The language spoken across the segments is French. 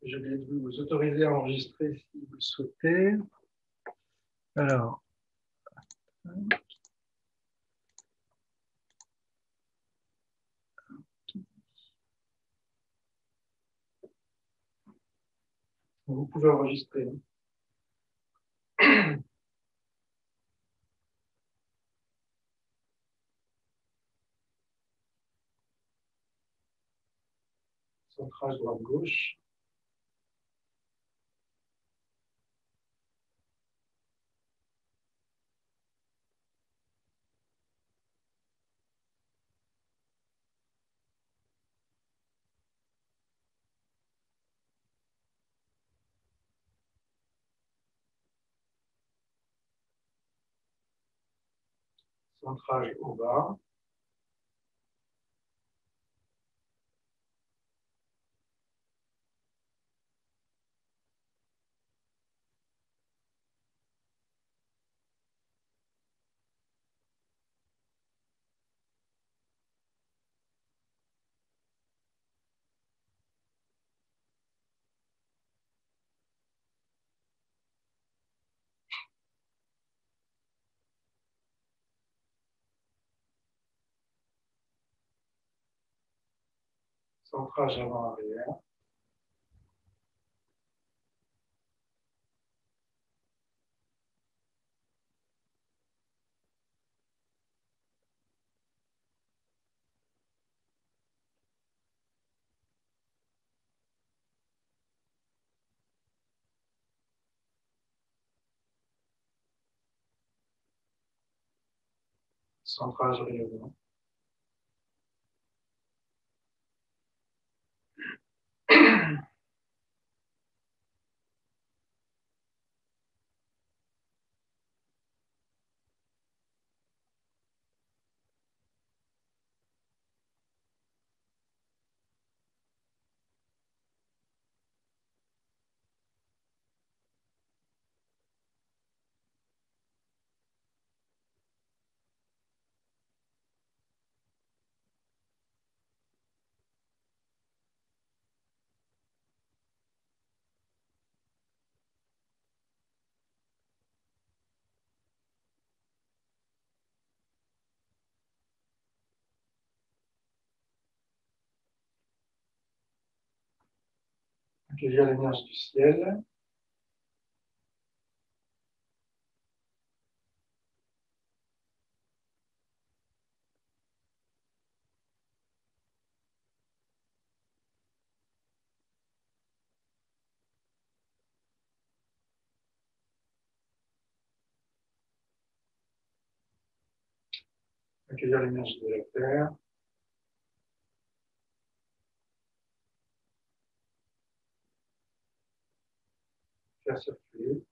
Je vais vous autoriser à enregistrer si vous le souhaitez. Alors, vous pouvez enregistrer. Centrage droite-gauche. Centrage au bas. Centrage avant-arrière. Centrage rayonnement. Accueillir l'énergie du ciel. Accueillir l'énergie de la terre. Faire circuler.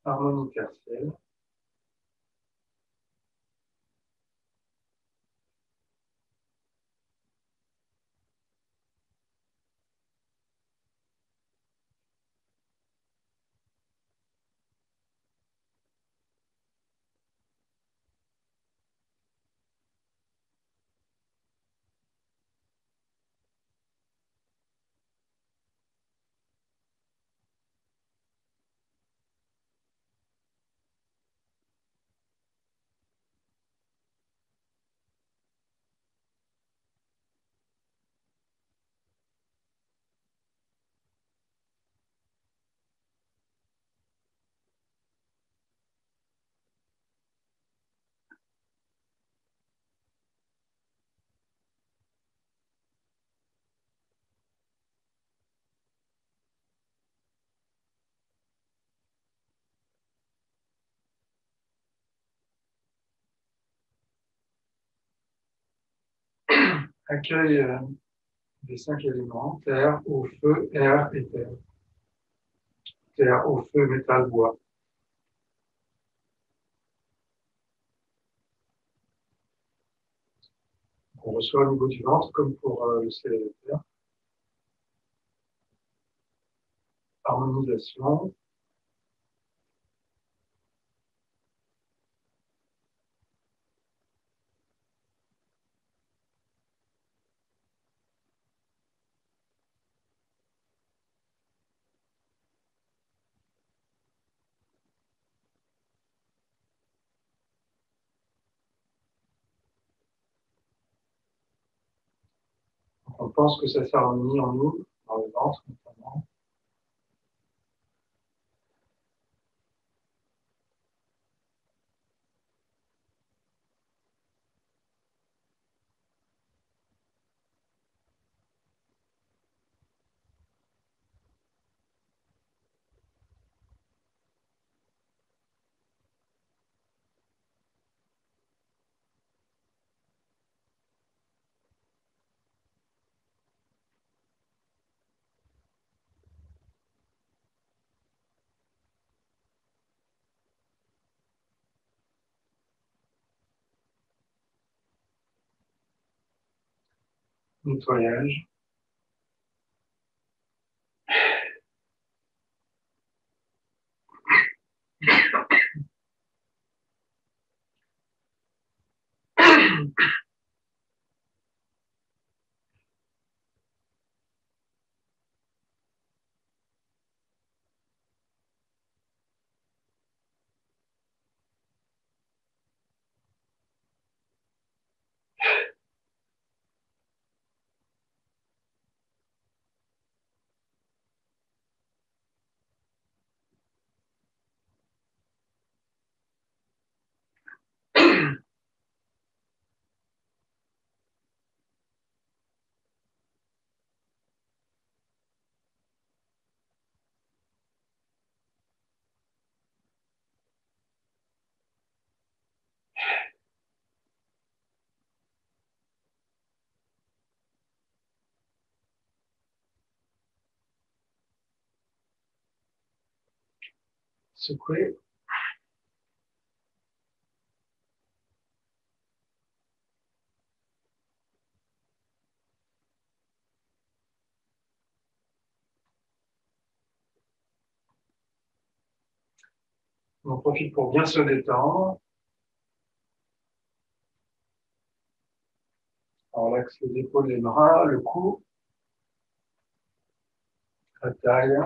Harmonie partielle. accueille les 5 éléments, terre, eau, feu, air et terre. Terre, eau, feu, métal, bois. On reçoit au niveau du ventre, comme pour le ciel et la terre. Harmonisation. On pense que ça s'harmonie en nous, dans le ventre notamment. Nettoyage. Secouer. On en profite pour bien se détendre. On relaxe les épaules, les bras, le cou, la taille.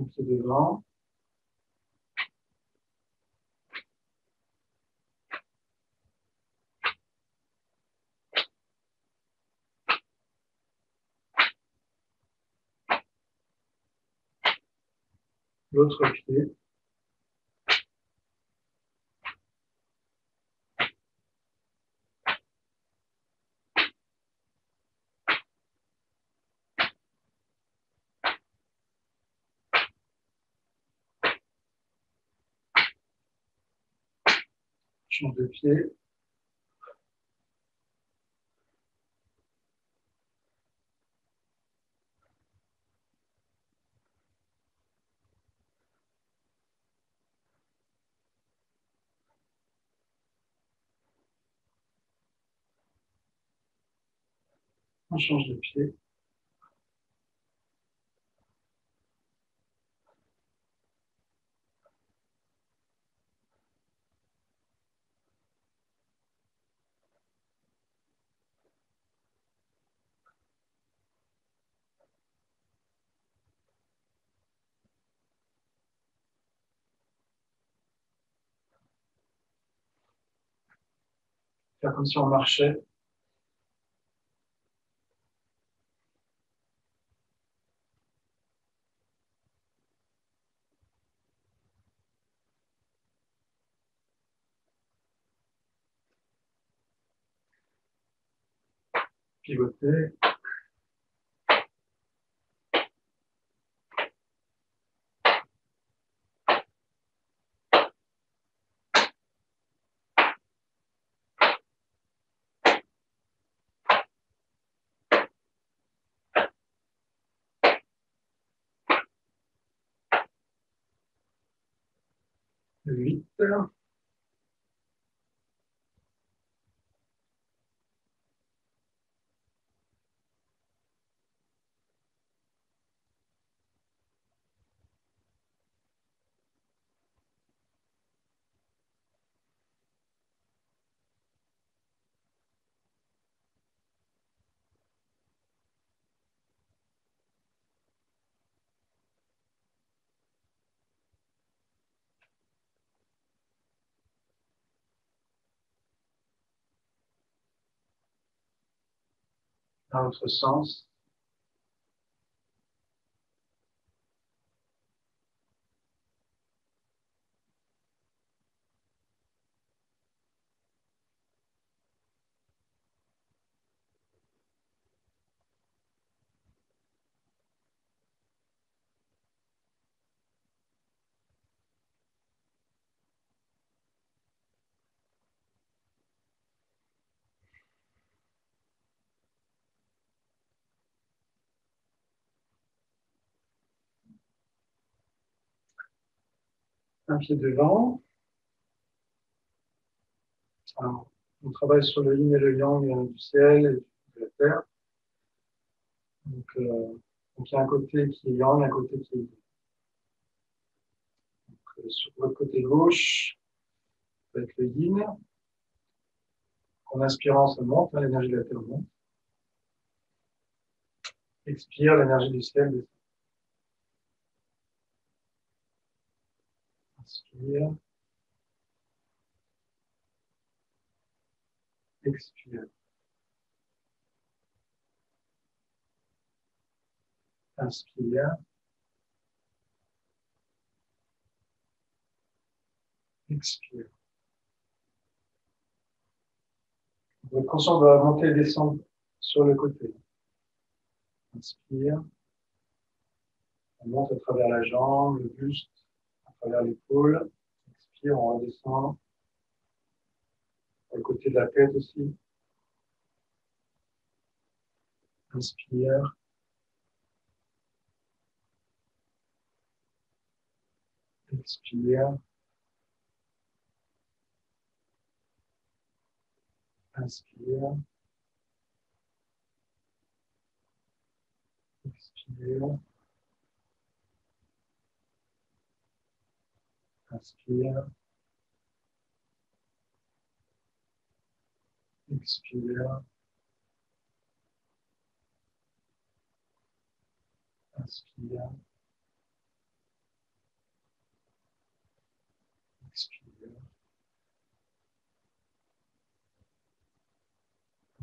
Un pied devant. L'autre pied. Change de pied. On change de pied. Faire comme si on marchait. Pivoter. Huit. Dans l'autre sens. Un pied devant. Alors, on travaille sur le yin et le yang du ciel et de la terre. Donc, il y a un côté qui est yang, un côté qui est yin. Sur votre côté gauche, avec le yin, en inspirant, ça monte, l'énergie de la terre monte. Expire, l'énergie du ciel descend. Inspire. Expire. Inspire. Expire. Votre conscience doit monter et descendre sur le côté. Inspire. On monte à travers la jambe, le buste, à travers l'épaule. Expire, on redescend. Le côté de la tête aussi. Inspire. Expire. Inspire. Expire. Inspire. Expire. Inspire. Expire.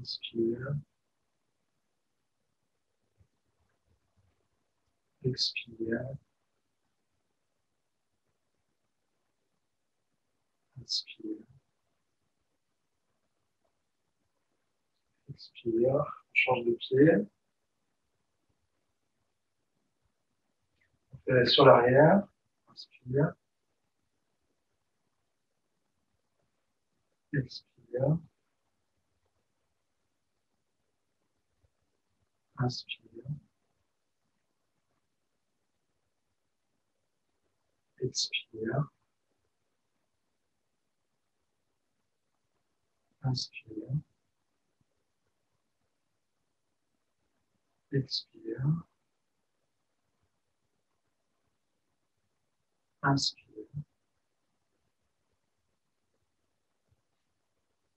Inspire. Expire. Inspire. Expire. On change de pied. On fait sur l'arrière. Inspire. Expire. Inspire. Expire. Inspire. Expire. Inspire.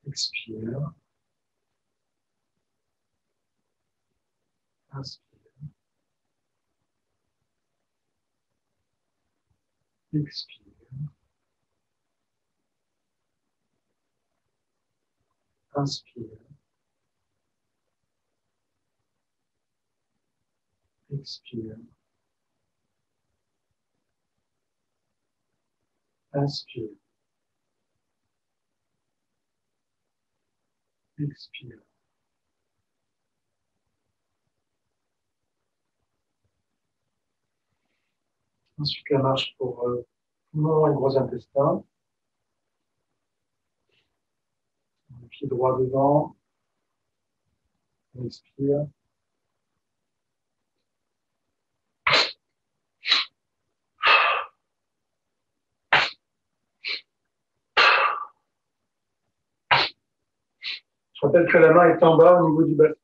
Expire. Inspire. Expire. Inspire. Expire. Inspire. Expire. Ensuite, la marche pour poumon et gros intestin. Le pied droit devant. On expire. Je rappelle que la main est en bas au niveau du bassin.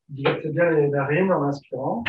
Dilatez bien les narines en inspirant.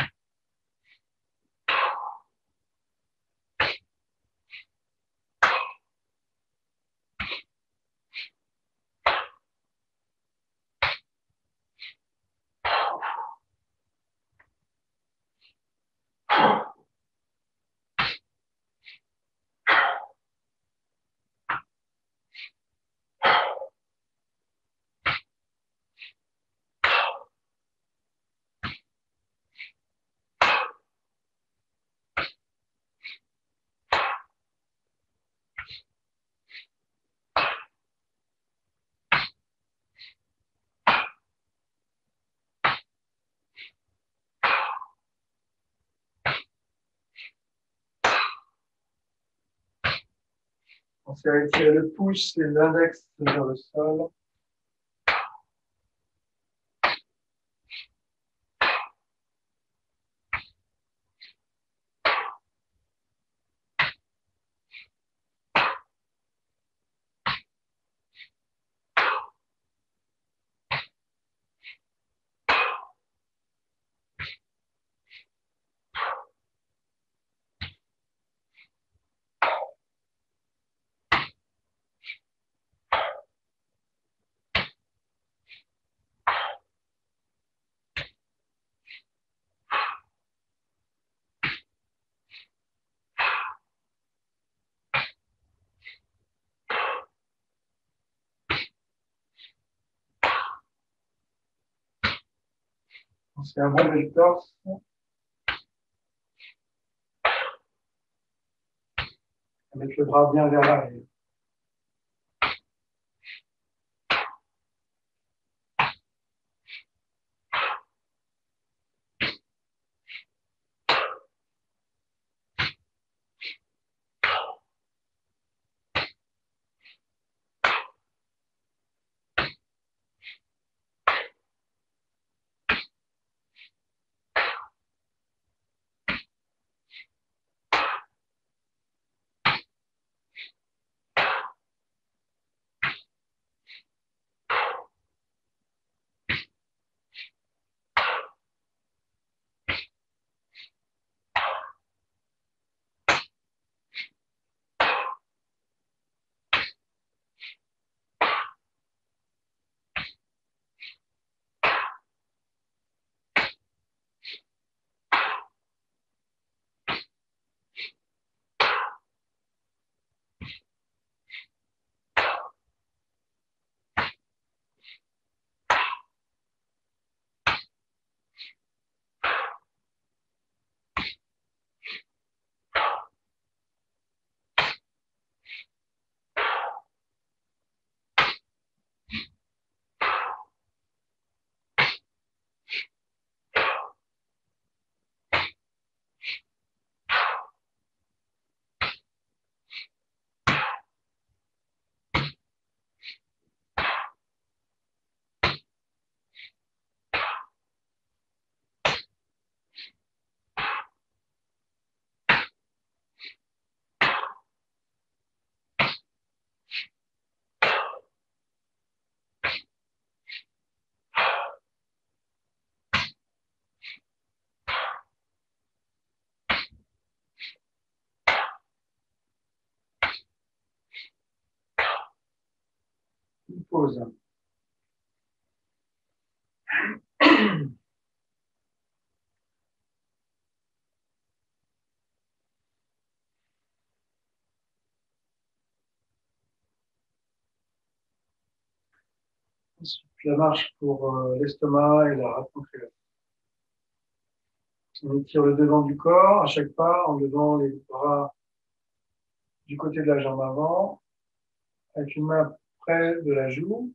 Pensez à étirer le pouce et l'index vers le sol. C'est un bon bel torse. Avec le bras bien vers l'arrière. Une pause. Ensuite, la marche pour l'estomac et la rate pancréatique. On étire le devant du corps à chaque pas en levant les bras du côté de la jambe avant, avec une main près de la joue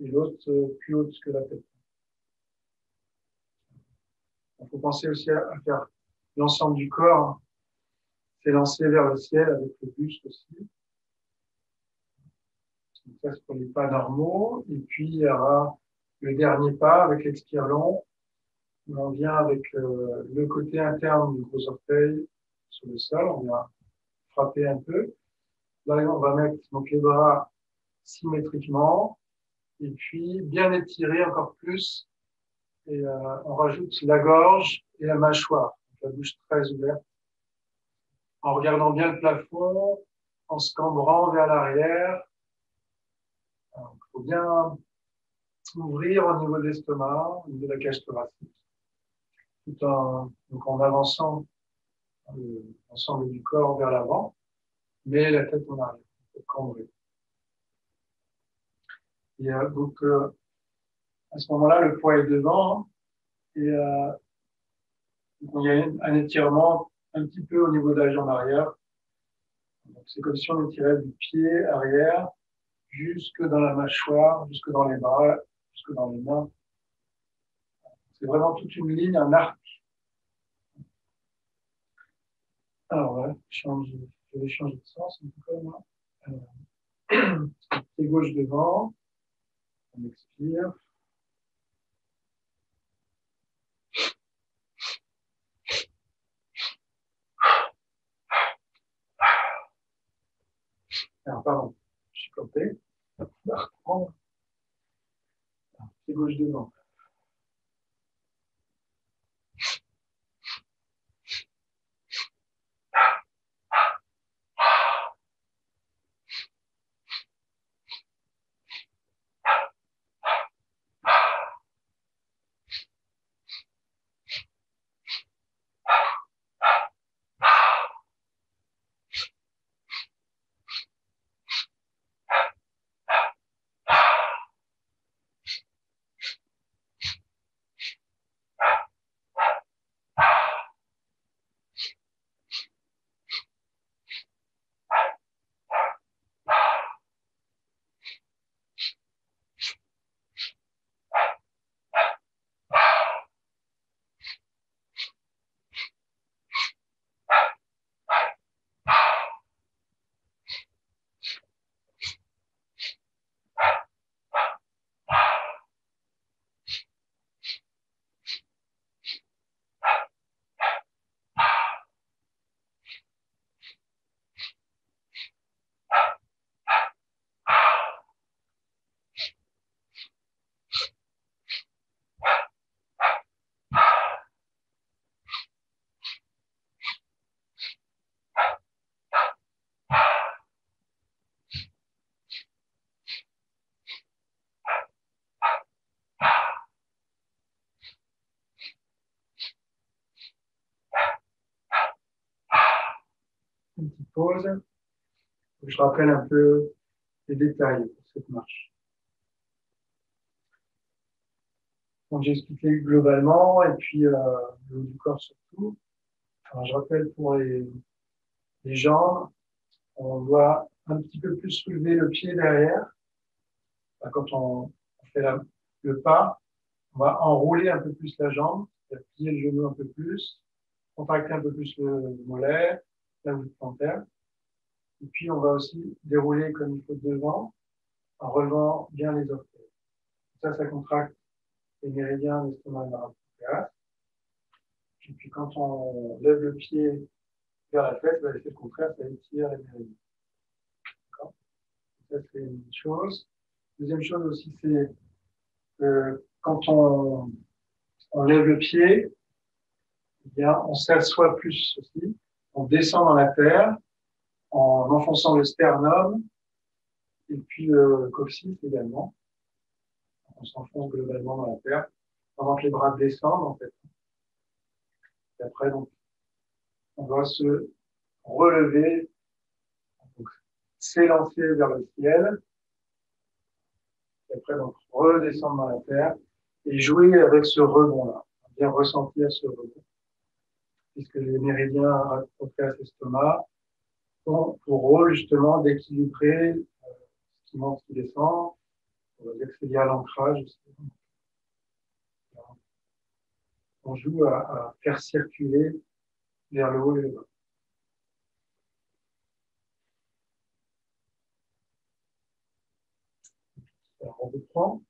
et l'autre plus haute que la tête. Il faut penser aussi à faire l'ensemble du corps s'élancer vers le ciel avec le buste aussi. Donc ça, c'est pour les pas normaux. Et puis, il y aura le dernier pas avec l'expire long. On vient avec le côté interne du gros orteil sur le sol. On vient frapper un peu. Là, on va mettre donc, les bras symétriquement. Et puis, bien étirer encore plus. Et on rajoute la gorge et la mâchoire. Donc, la bouche très ouverte. En regardant bien le plafond, en se cambrant vers l'arrière. Il faut bien ouvrir au niveau de l'estomac, au niveau de la cage thoracique, tout en avançant l'ensemble du corps vers l'avant, mais la tête en arrière, cambrée. Et donc, à ce moment-là, le poids est devant, et donc il y a un étirement un petit peu au niveau de la jambe arrière. C'est comme si on étirait du pied arrière jusque dans la mâchoire, jusque dans les bras, jusque dans les mains. C'est vraiment toute une ligne, un arc. Alors voilà, je vais changer de sens un peu comme là. Pied gauche devant, on expire. Alors pardon, je suis planté. On va reprendre. Pied gauche devant. petite pause. Je rappelle un peu les détails de cette marche. Donc, j'ai expliqué globalement, et puis le haut du corps surtout. Alors, je rappelle pour les jambes, on doit un petit peu plus soulever le pied derrière. Quand on fait le pas, on va enrouler un peu plus la jambe, plier le genou un peu plus, contracter un peu plus le mollet, la voûte plantaire. Et puis, on va aussi dérouler comme il faut devant, en relevant bien les orteils. Ça contracte les méridiens, l'estomac et la radicular. Et puis, quand on lève le pied vers la fesse, c'est le contraire, ça étire les méridiens. D'accord ? Ça, c'est une chose. Deuxième chose aussi, c'est que quand on lève le pied, eh bien, on s'assoit plus aussi. On descend dans la terre en enfonçant le sternum et puis le coccyx également. On s'enfonce globalement dans la terre pendant que les bras descendent, en fait. Et après, donc, on doit se relever, s'élancer vers le ciel, et après, donc, redescendre dans la terre et jouer avec ce rebond-là, bien ressentir ce rebond, puisque les méridiens raccrochés à l'estomac ont pour rôle, justement, d'équilibrer ce qui monte, ce qui descend. On va dire que c'est lié à l'ancrage. On joue à faire circuler vers le haut et le bas. Alors, on reprend.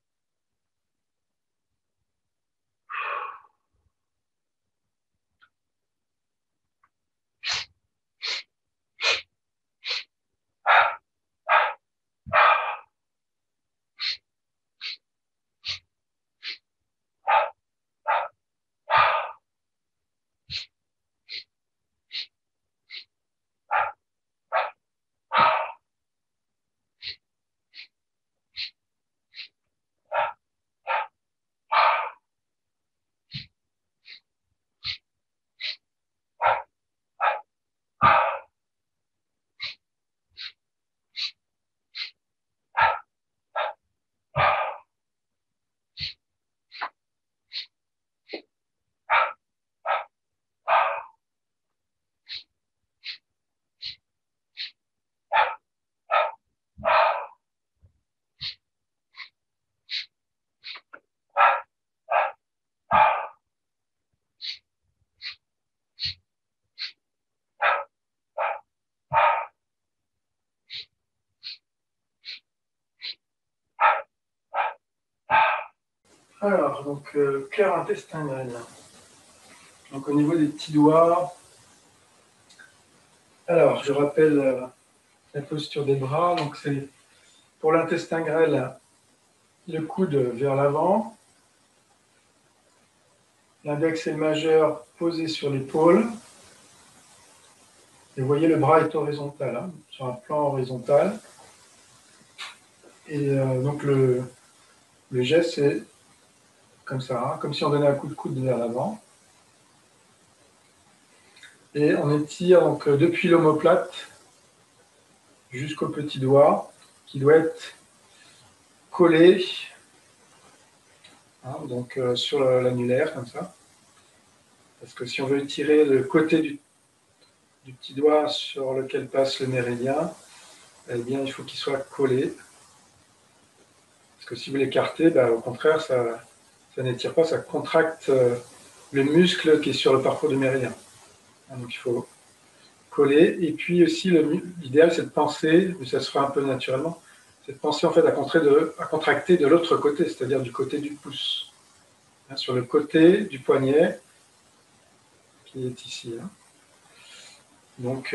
Alors, donc, cœur intestinal. Donc, au niveau des petits doigts, alors, je rappelle la posture des bras. Donc, c'est pour l'intestin grêle, le coude vers l'avant, l'index et le majeur posés sur l'épaule. Et vous voyez, le bras est horizontal, hein, sur un plan horizontal. Et donc, le geste, c'est comme ça, hein, comme si on donnait un coup de coude vers l'avant. Et on étire donc, depuis l'omoplate jusqu'au petit doigt, qui doit être collé, hein, donc sur l'annulaire, comme ça. Parce que si on veut étirer le côté du petit doigt sur lequel passe le méridien, eh bien, il faut qu'il soit collé. Parce que si vous l'écartez, au contraire, ça n'étire pas, ça contracte le muscle qui est sur le parcours du méridien. Donc, il faut coller. Et puis aussi, l'idéal, c'est de penser, mais ça se fera un peu naturellement, c'est de penser en fait à contracter de l'autre côté, c'est-à-dire du côté du pouce. Hein, sur le côté du poignet, qui est ici. Hein. Donc,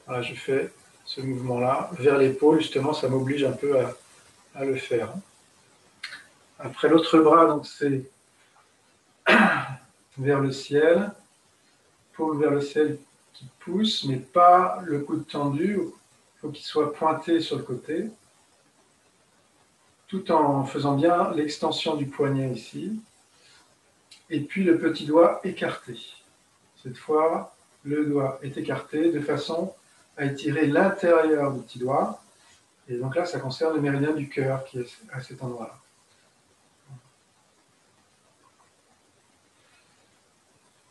voilà, je fais ce mouvement-là vers l'épaule, justement, ça m'oblige un peu à le faire. Après, l'autre bras, donc c'est vers le ciel, paume vers le ciel qui pousse, mais pas le coude tendu, il faut qu'il soit pointé sur le côté, tout en faisant bien l'extension du poignet ici, et puis le petit doigt écarté. Cette fois, le doigt est écarté de façon à étirer l'intérieur du petit doigt. Et donc là, ça concerne le méridien du cœur qui est à cet endroit-là.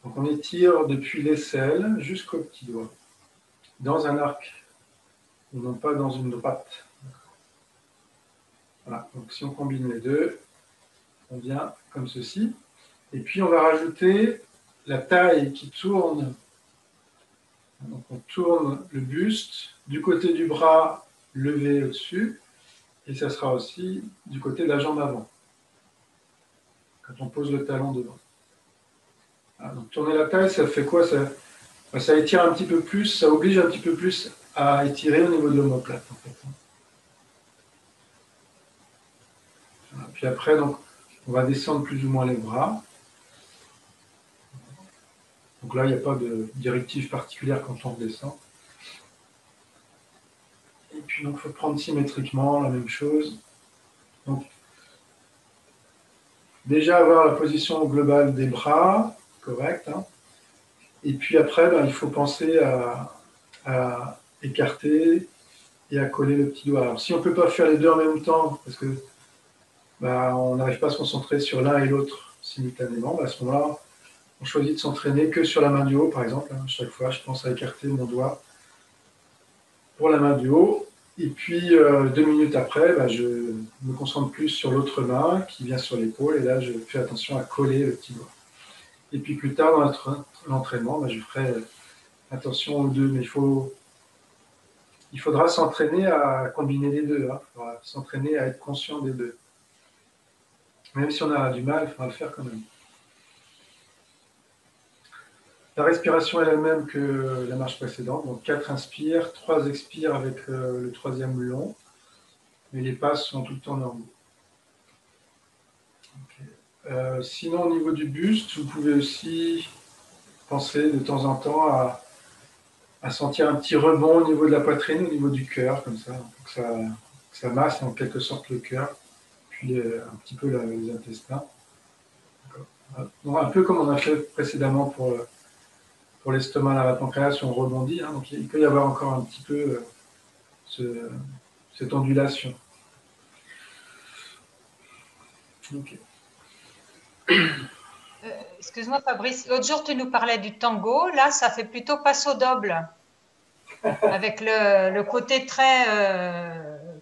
Donc on étire depuis l'aisselle jusqu'au petit doigt, dans un arc, et non pas dans une droite. Voilà, donc si on combine les deux, on vient comme ceci. Et puis on va rajouter la taille qui tourne. Donc on tourne le buste du côté du bras levé au-dessus, et ça sera aussi du côté de la jambe avant, quand on pose le talon devant. Voilà, donc tourner la taille, ça fait quoi? Ça étire un petit peu plus, ça oblige un petit peu plus à étirer au niveau de l'omoplate, en fait. Voilà. Puis après, donc, on va descendre plus ou moins les bras. Donc là, il n'y a pas de directive particulière quand on redescend. Et puis, donc, il faut prendre symétriquement la même chose. Donc, déjà avoir la position globale des bras, correcte. Hein. Et puis après, ben, il faut penser à écarter et à coller le petit doigt. Alors, si on ne peut pas faire les deux en même temps, parce que ben, on n'arrive pas à se concentrer sur l'un et l'autre simultanément, ben, à ce moment-là, on choisit de s'entraîner que sur la main du haut, par exemple. Hein. Chaque fois, je pense à écarter mon doigt pour la main du haut. Et puis, 2 minutes après, ben, je me concentre plus sur l'autre main qui vient sur l'épaule. Et là, je fais attention à coller le petit doigt. Et puis plus tard, dans l'entraînement, ben, je ferai attention aux deux. Mais il faudra s'entraîner à combiner les deux. Hein. Il faudra s'entraîner à être conscient des deux. Même si on a du mal, il faudra le faire quand même. La respiration est la même que la marche précédente. Donc 4 inspires, 3 expires avec le troisième long. Mais les passes sont tout le temps normaux. Okay. Sinon, au niveau du buste, vous pouvez aussi penser de temps en temps à sentir un petit rebond au niveau de la poitrine, au niveau du cœur, comme ça, pour que ça masse en quelque sorte le cœur, puis un petit peu les intestins. Donc, un peu comme on a fait précédemment pour l'estomac, la pancréas, on rebondit. Hein, donc il peut y avoir encore un petit peu cette ondulation. Okay. Excuse-moi Fabrice, l'autre jour tu nous parlais du tango, là ça fait plutôt passo doble, avec le côté très,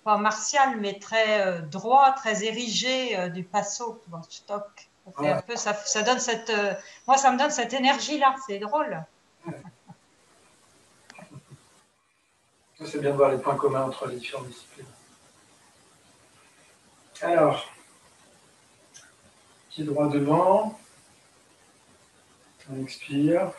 pas martial, mais très droit, très érigé du passo, tu vois, stock. Ça fait un peu, ça donne cette, moi ça me donne cette énergie-là, c'est drôle. C'est bien de voir les points communs entre les différentes disciplines. Alors, pied droit devant, on expire.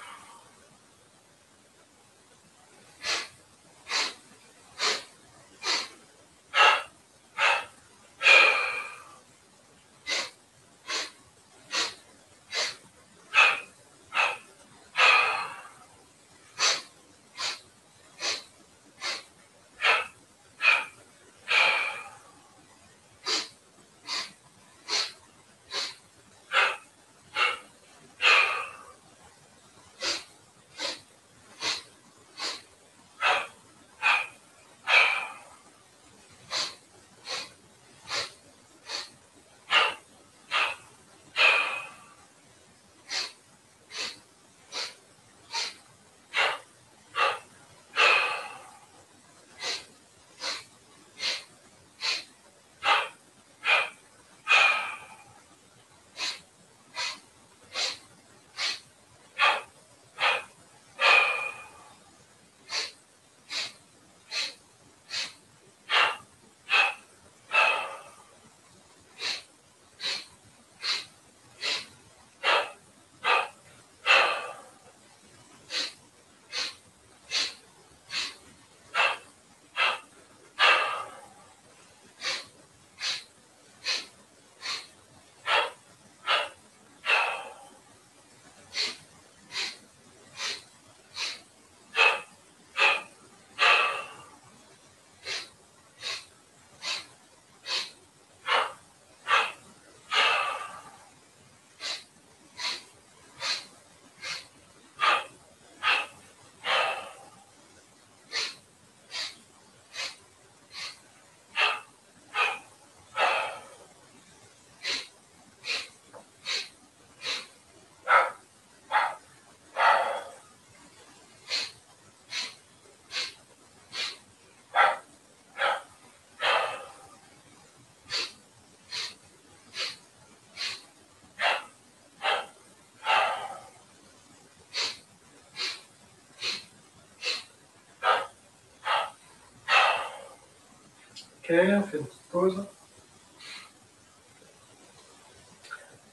on fait une petite pause.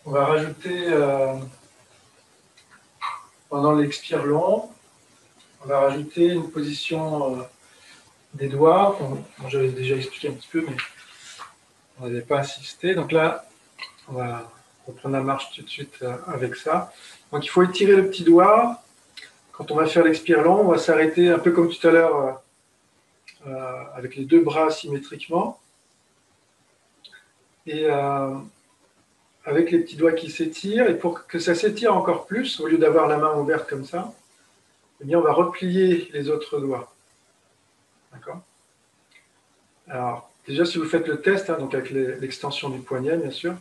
On va rajouter, pendant l'expire long, on va rajouter une position des doigts. J'avais déjà expliqué un petit peu, mais on n'avait pas insisté. Donc là, on va reprendre la marche tout de suite avec ça. Donc il faut étirer le petit doigt. Quand on va faire l'expire long, on va s'arrêter un peu comme tout à l'heure avec les deux bras symétriquement. Et avec les petits doigts qui s'étirent, et pour que ça s'étire encore plus, au lieu d'avoir la main ouverte comme ça, eh bien on va replier les autres doigts. D'accord? Alors, déjà, si vous faites le test, donc avec l'extension du poignet, bien sûr,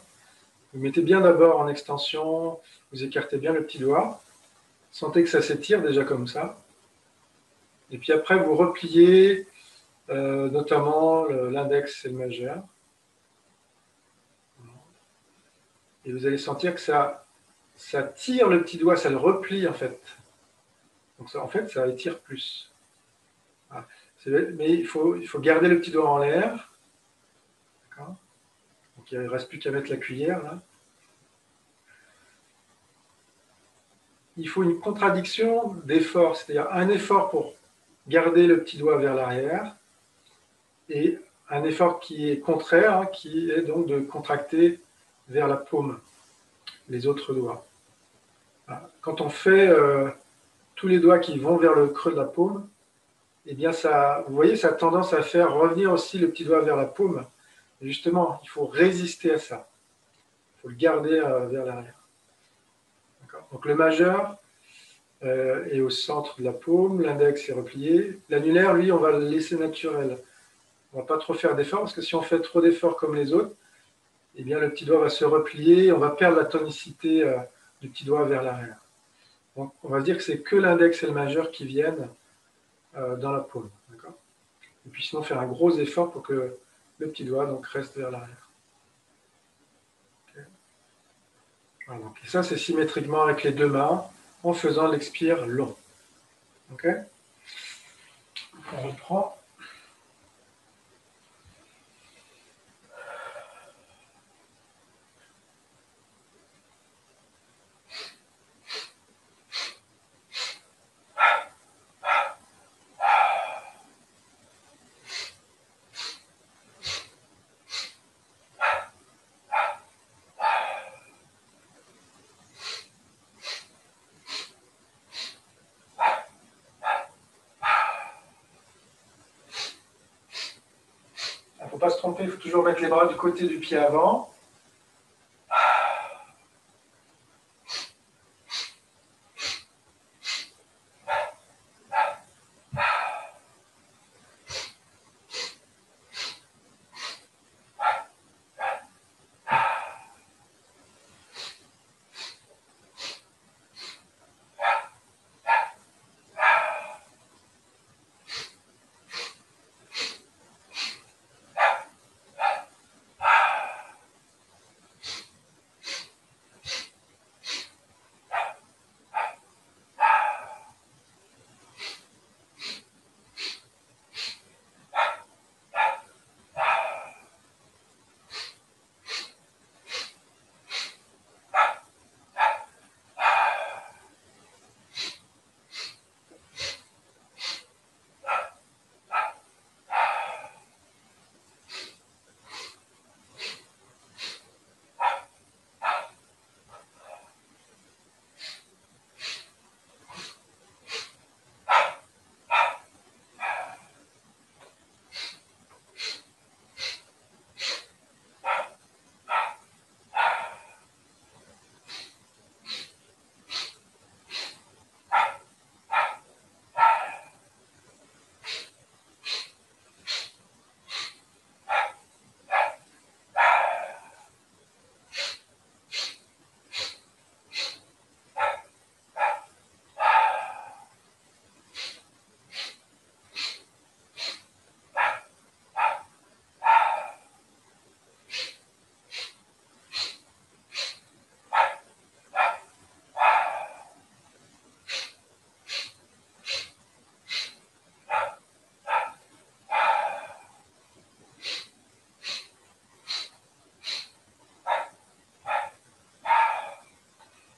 vous mettez bien d'abord en extension, vous écartez bien le petit doigt, sentez que ça s'étire déjà comme ça, et puis après vous repliez notamment l'index et le majeur, et vous allez sentir que ça tire le petit doigt, ça le replie en fait. Donc ça, en fait, ça étire plus. Voilà. Mais il faut garder le petit doigt en l'air. D'accord? Donc il ne reste plus qu'à mettre la cuillère là. Il faut une contradiction d'effort, c'est-à-dire un effort pour garder le petit doigt vers l'arrière et un effort qui est contraire, hein, qui est donc de contracter vers la paume les autres doigts. Voilà. Quand on fait tous les doigts qui vont vers le creux de la paume, eh bien ça, vous voyez, ça a tendance à faire revenir aussi le petit doigt vers la paume. Et justement, il faut résister à ça. Il faut le garder vers l'arrière. Donc le majeur est au centre de la paume, l'index est replié. L'annulaire, lui, on va le laisser naturel. On ne va pas trop faire d'efforts, parce que si on fait trop d'efforts comme les autres, eh bien le petit doigt va se replier, on va perdre la tonicité du petit doigt vers l'arrière. Donc on va dire que c'est que l'index et le majeur qui viennent dans la paume. Et puis sinon faire un gros effort pour que le petit doigt donc, reste vers l'arrière. Okay. Voilà, donc, et ça c'est symétriquement avec les deux mains en faisant l'expire long. Ok? On reprend. Il ne faut pas se tromper, il faut toujours mettre les bras du côté du pied avant.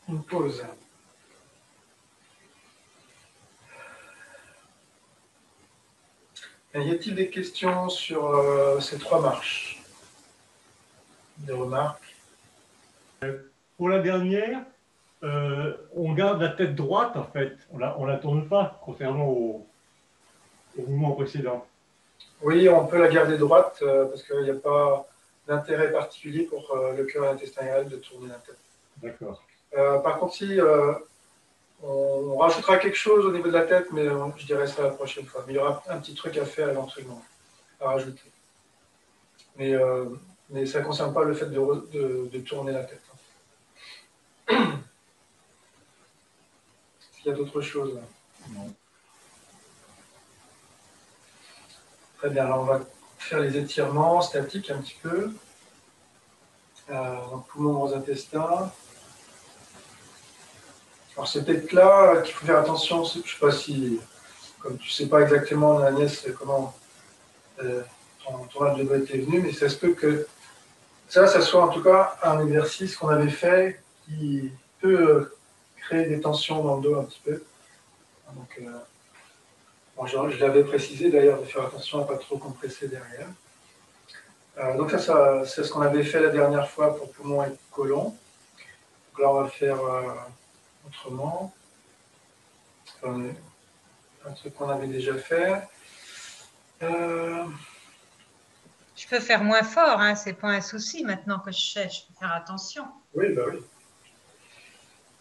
une pause. Y a-t-il des questions sur ces 3 marches? Des remarques? Pour la dernière, on garde la tête droite, en fait. On la tourne pas, contrairement au mouvement précédent. Oui, on peut la garder droite parce qu'il n'y a pas d'intérêt particulier pour le cœur et l'intestin grêle de tourner la tête. D'accord. Par contre, si on rajoutera quelque chose au niveau de la tête, mais je dirais ça la prochaine fois. Mais il y aura un petit truc à faire éventuellement, à rajouter. Mais ça ne concerne pas le fait de tourner la tête. Est-ce qu'il y a d'autres choses là? Non. Très bien, alors on va faire les étirements statiques un petit peu. Donc, poumons, gros intestins. Alors c'est peut-être là qu'il faut faire attention. Je ne sais pas si, comme tu ne sais pas exactement, Agnès, comment ton âge de bébé était venu, mais ça se peut que ça soit en tout cas un exercice qu'on avait fait qui peut créer des tensions dans le dos un petit peu. Donc, bon, je l'avais précisé d'ailleurs de faire attention à ne pas trop compresser derrière. Donc ça c'est ce qu'on avait fait la dernière fois pour poumon et côlon. Donc là, on va le faire autrement. Un truc qu'on avait déjà fait. Je peux faire moins fort, hein, c'est pas un souci maintenant que je sais, je peux faire attention. Oui, bah oui.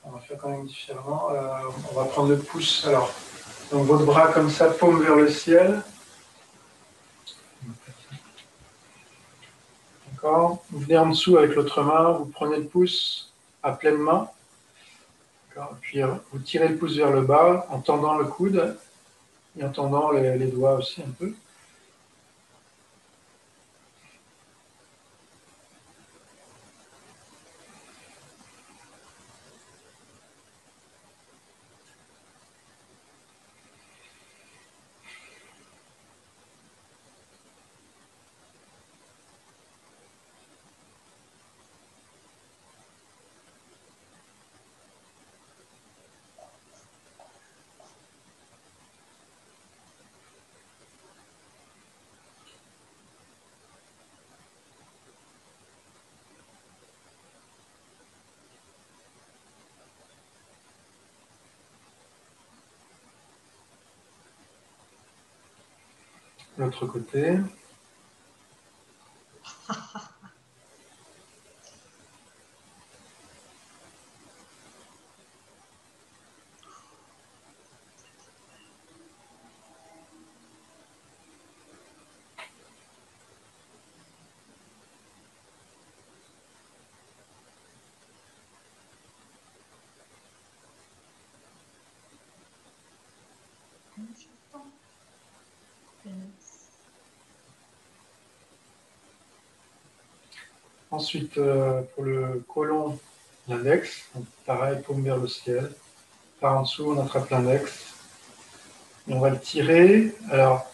On va faire quand même différemment. On va prendre le pouce. Alors, donc votre bras comme ça, paume vers le ciel. D'accord. Vous venez en dessous avec l'autre main, vous prenez le pouce à pleine main. Puis vous tirez le pouce vers le bas en tendant le coude et en tendant les doigts aussi un peu. L'autre côté. Ensuite, pour le côlon, l'index. Pareil, paume vers le ciel. Par en dessous, on attrape l'index. Et on va le tirer alors,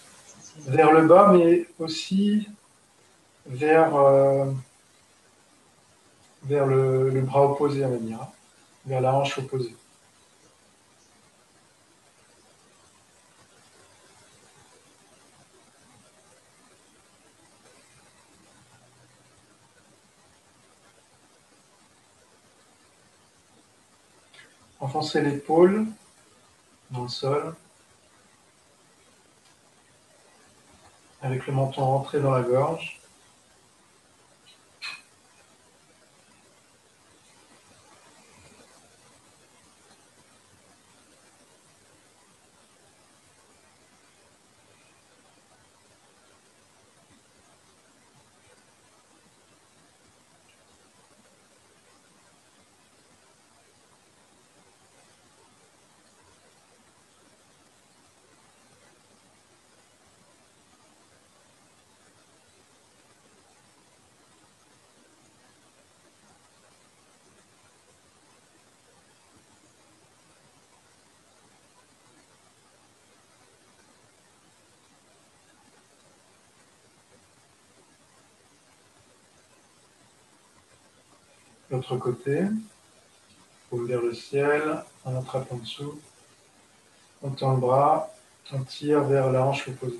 vers le bas, mais aussi vers, vers le bras opposé, on va dire, hein, vers la hanche opposée. Enfoncez l'épaule dans le sol, avec le menton rentré dans la gorge. L'autre côté. paume vers le ciel, on attrape en dessous, on tend le bras, on tire vers la hanche opposée.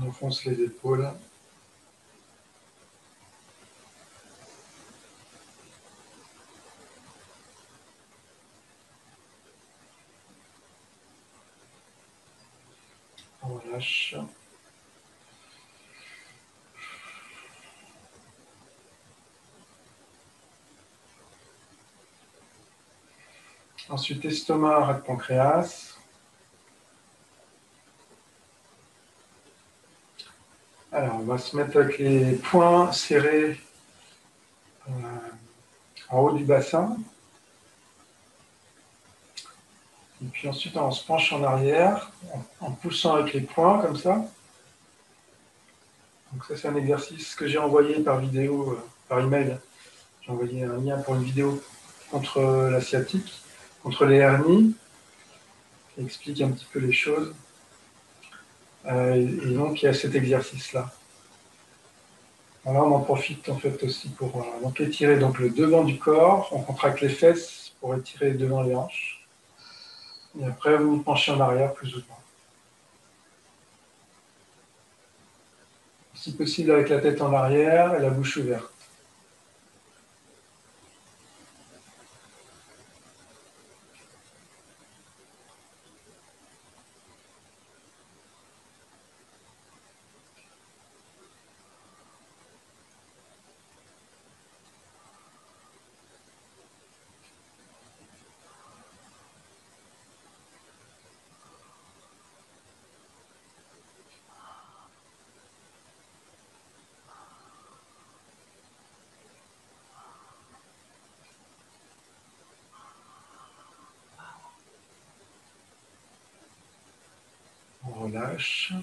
On enfonce les épaules. On relâche. Ensuite, estomac, rate pancréas. Alors, on va se mettre avec les poings serrés en haut du bassin. Et puis ensuite, on se penche en arrière en poussant avec les poings comme ça. Donc ça, c'est un exercice que j'ai envoyé par vidéo, par email. J'ai envoyé un lien pour une vidéo contre la sciatique, contre les hernies, qui explique un petit peu les choses. Et donc, il y a cet exercice-là. Alors, on en profite en fait aussi pour donc étirer donc, le devant du corps. On contracte les fesses pour étirer devant les hanches. Et après, vous vous penchez en arrière plus ou moins. Si possible avec la tête en arrière et la bouche ouverte. On relâche.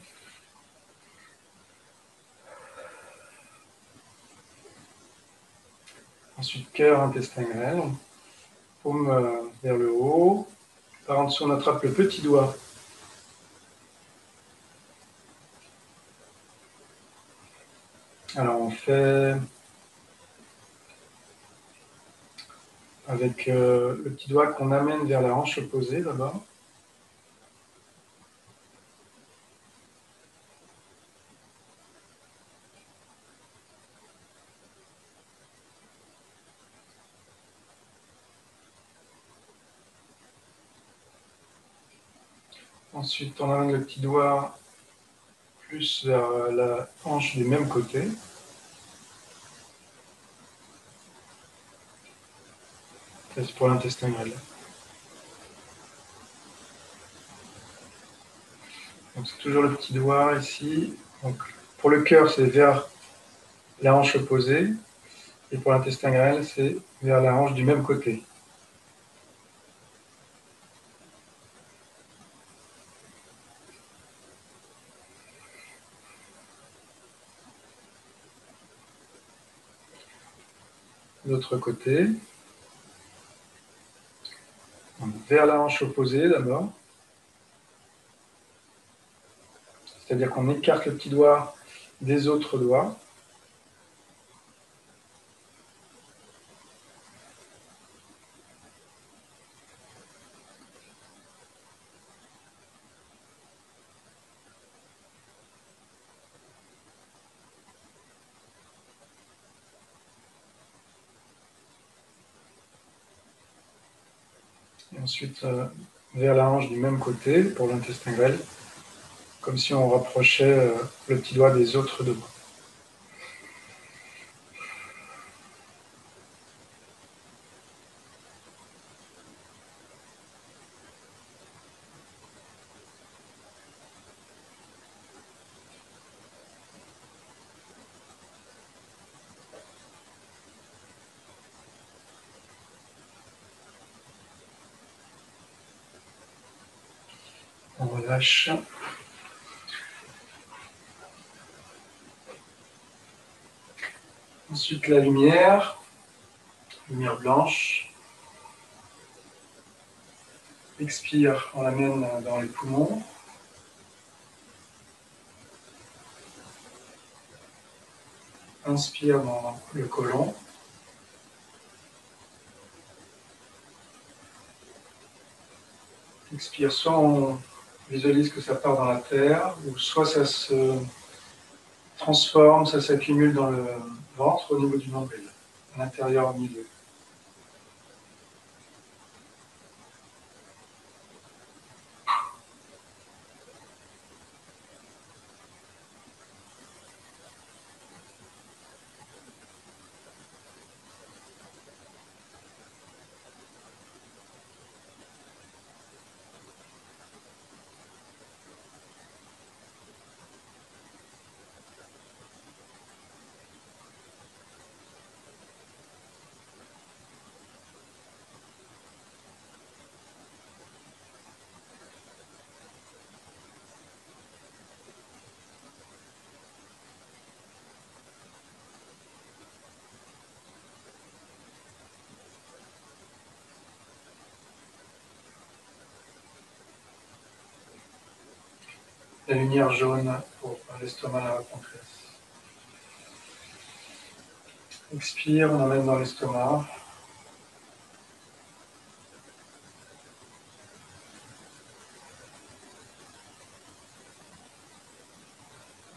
Ensuite, cœur, intestin grêle. Paume vers le haut. Par en dessous, on attrape le petit doigt. Alors, on fait avec le petit doigt qu'on amène vers la hanche opposée d'abord. Ensuite, on amène le petit doigt plus vers la hanche du même côté. Ça, c'est pour l'intestin grêle. Donc, c'est toujours le petit doigt ici. Donc, pour le cœur, c'est vers la hanche opposée. Et pour l'intestin grêle, c'est vers la hanche du même côté. L'autre côté. Donc, vers la hanche opposée d'abord. C'est-à-dire qu'on écarte le petit doigt des autres doigts. Et ensuite, vers la hanche du même côté pour l'intestin grêle, comme si on rapprochait le petit doigt des autres doigts. On relâche. Ensuite, la lumière blanche. Expire, on l'amène dans les poumons. Inspire dans le côlon. Expire, soit on visualise que ça part dans la terre, ou soit ça se transforme, ça s'accumule dans le ventre au niveau du nombril, à l'intérieur, au milieu. La lumière jaune pour l'estomac, la pancréas. Expire, on emmène dans l'estomac.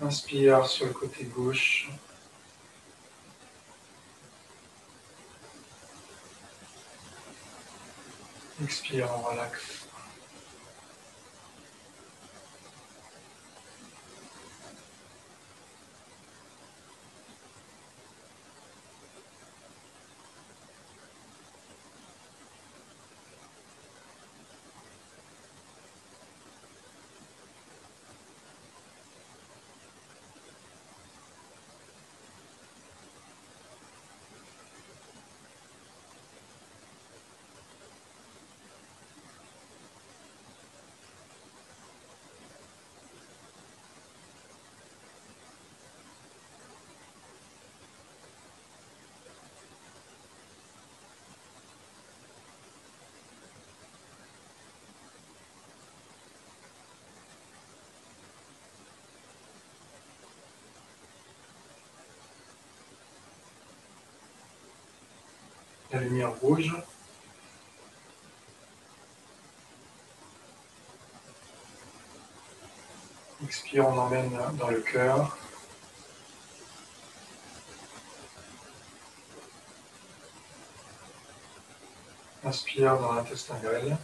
Inspire sur le côté gauche. Expire, on relaxe. La lumière rouge. Expire, on emmène dans le cœur. Inspire dans l'intestin grêle.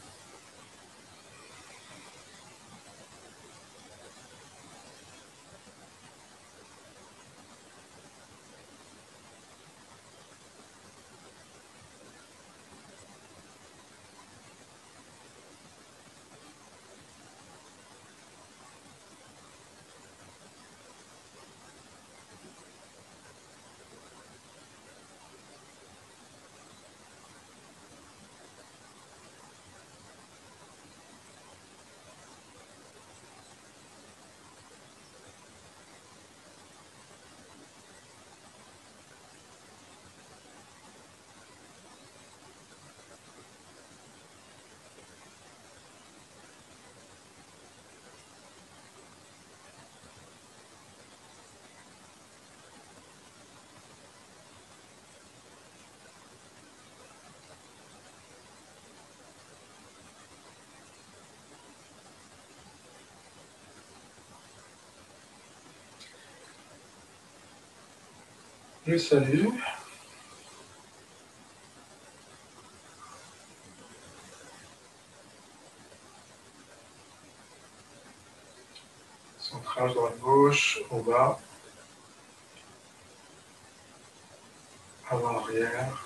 Le salut. Centrage droite-gauche, au bas. Avant-arrière.